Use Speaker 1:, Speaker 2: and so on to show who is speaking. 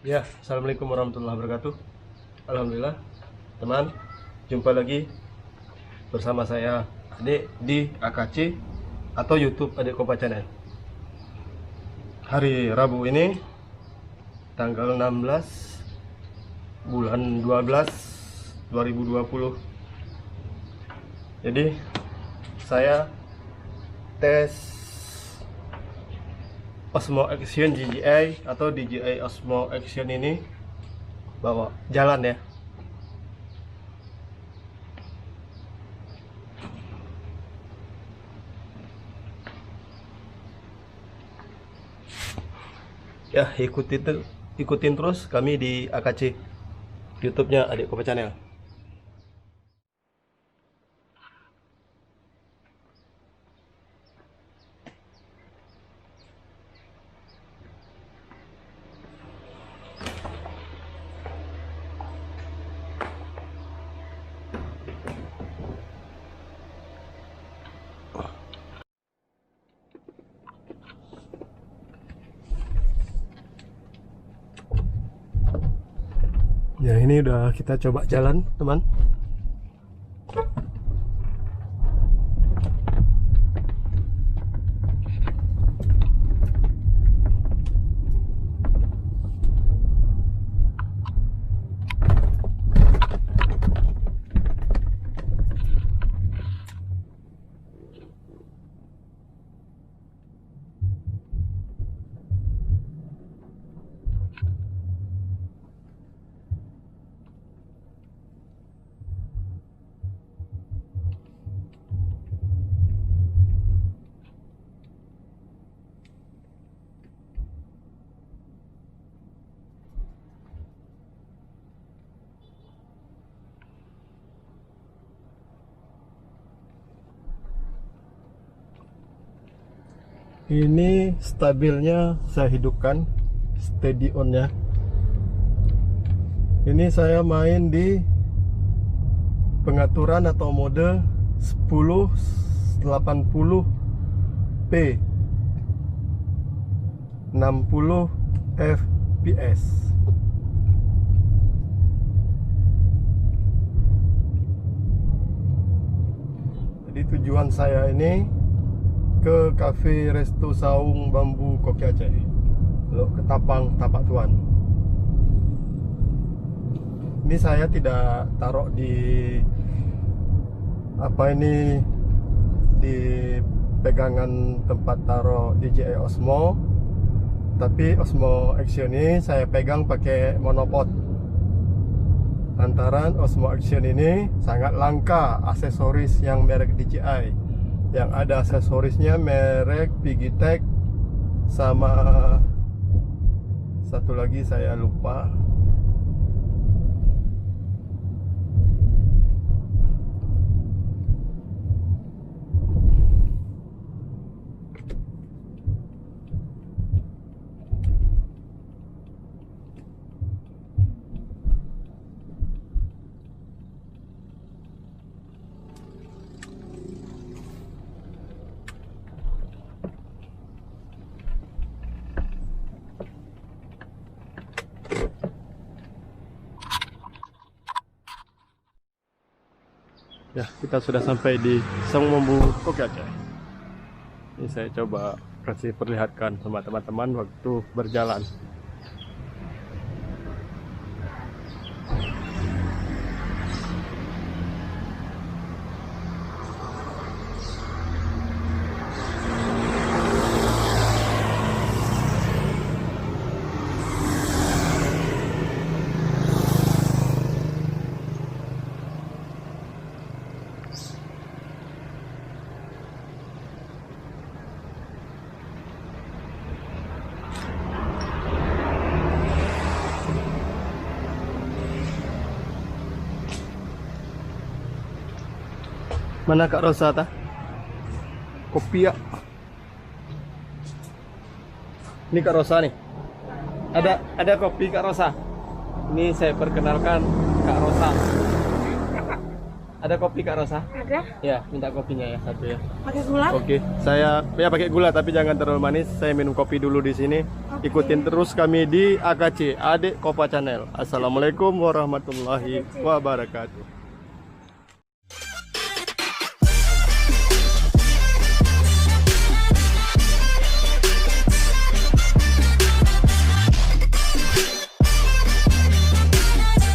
Speaker 1: Ya, assalamualaikum warahmatullahi wabarakatuh. Alhamdulillah, teman, jumpa lagi bersama saya Adik di AKC atau YouTube Adik Kopa Channel. Hari Rabu ini, tanggal 16 bulan 12 2020. Jadi, saya tes Osmo Action DJI atau DJI Osmo Action ini bawa jalan ya. Ya, ikutin terus kami di AKC YouTube-nya Adik Kopa Channel. Ya, ini udah kita coba jalan, teman. Ini stabilnya saya hidupkan, steady on nya. Ini saya main di pengaturan atau mode 1080p 60 fps. Jadi tujuan saya ini ke Cafe Resto Saung Bambu Koki Aceh, lalu ke Tapang Tapak Tuan. Ini saya tidak taruh di di pegangan tempat taruh DJI Osmo, tapi Osmo Action ini saya pegang pakai monopod. Lantaran Osmo Action ini sangat langka aksesoris yang merek DJI. Yang ada aksesorisnya merek Piggytech, sama satu lagi saya lupa. Ya, kita sudah sampai di Saung Bambu Koki Aceh. Ini saya coba kasih perlihatkan sama teman-teman waktu berjalan. Mana Kak Rosa tah? Kopi ya. Ini Kak Rosa nih. Ada kopi Kak Rosa. Ini saya perkenalkan Kak Rosa. Ada kopi Kak Rosa?
Speaker 2: Ada.
Speaker 1: Ya, minta kopinya ya satu ya.
Speaker 2: Pakai gula?
Speaker 1: Oke, saya ya pakai gula tapi jangan terlalu manis. Saya minum kopi dulu di sini. Ikutin terus kami di AKC Adik Kopa Channel. Assalamualaikum warahmatullahi wabarakatuh.